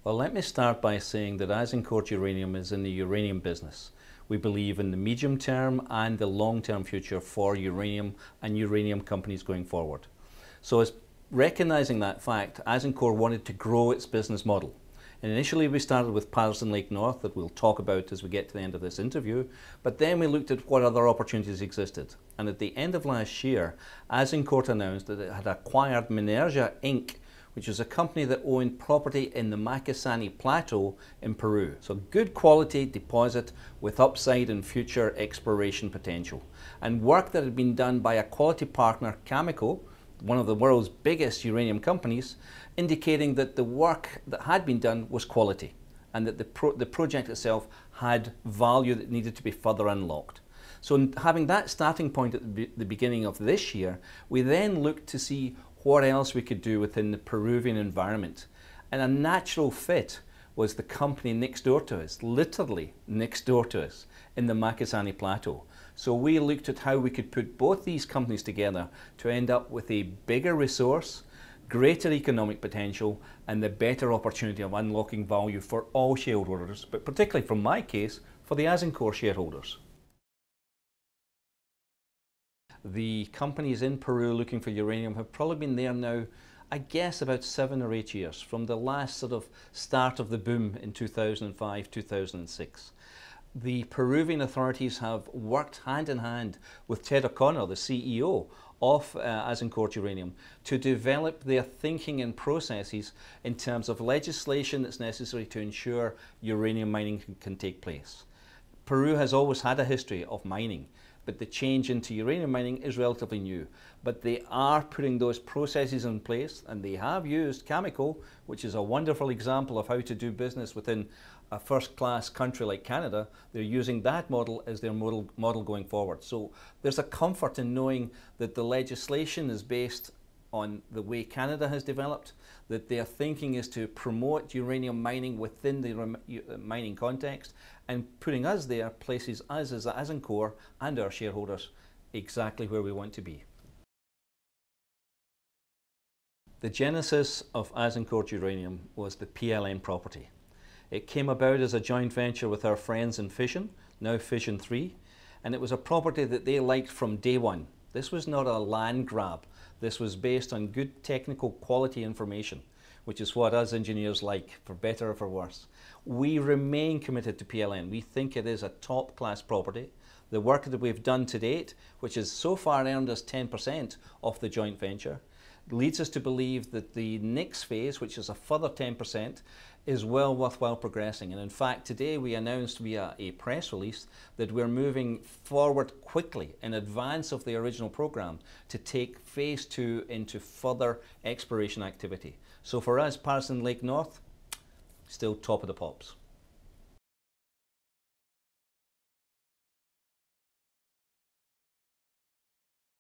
Well, let me start by saying that Azincourt Uranium is in the uranium business. We believe in the medium term and the long term future for uranium and uranium companies going forward. So as recognizing that fact, Azincourt wanted to grow its business model. And initially we started with Patterson Lake North that we'll talk about as we get to the end of this interview, but then we looked at what other opportunities existed. And at the end of last year, Azincourt announced that it had acquired Minergia Inc., which is a company that owned property in the Macusani Plateau in Peru. So good quality deposit with upside and future exploration potential. And work that had been done by a quality partner, Cameco, one of the world's biggest uranium companies, indicating that the work that had been done was quality and that the project itself had value that needed to be further unlocked. So having that starting point at the beginning of this year, we then looked to see what else we could do within the Peruvian environment. And a natural fit was the company next door to us, literally next door to us, in the Macusani Plateau. So we looked at how we could put both these companies together to end up with a bigger resource, greater economic potential, and the better opportunity of unlocking value for all shareholders, but particularly from my case, for the Azincourt shareholders. The companies in Peru looking for uranium have probably been there now, I guess, about 7 or 8 years, from the last sort of start of the boom in 2005, 2006. The Peruvian authorities have worked hand in hand with Ted O'Connor, the CEO of Azincourt Uranium, to develop their thinking and processes in terms of legislation that's necessary to ensure uranium mining can take place. Peru has always had a history of mining, but the change into uranium mining is relatively new. But they are putting those processes in place, and they have used Cameco, which is a wonderful example of how to do business within a first-class country like Canada. They're using that model as their model going forward. So there's a comfort in knowing that the legislation is based on the way Canada has developed, that their thinking is to promote uranium mining within the mining context, and putting us there places us as Azincourt and our shareholders exactly where we want to be. The genesis of Azincourt Uranium was the PLN property. It came about as a joint venture with our friends in Fission, now Fission 3, and it was a property that they liked from day one. This was not a land grab. This was based on good technical quality information, which is what us engineers like, for better or for worse. We remain committed to PLN. We think it is a top-class property. The work that we've done to date, which has so far earned us 10% of the joint venture, leads us to believe that the next phase, which is a further 10%, is well worthwhile progressing. And in fact, today we announced via a press release that we're moving forward quickly in advance of the original program to take phase 2 into further exploration activity. So for us, Patterson Lake North, still top of the pops.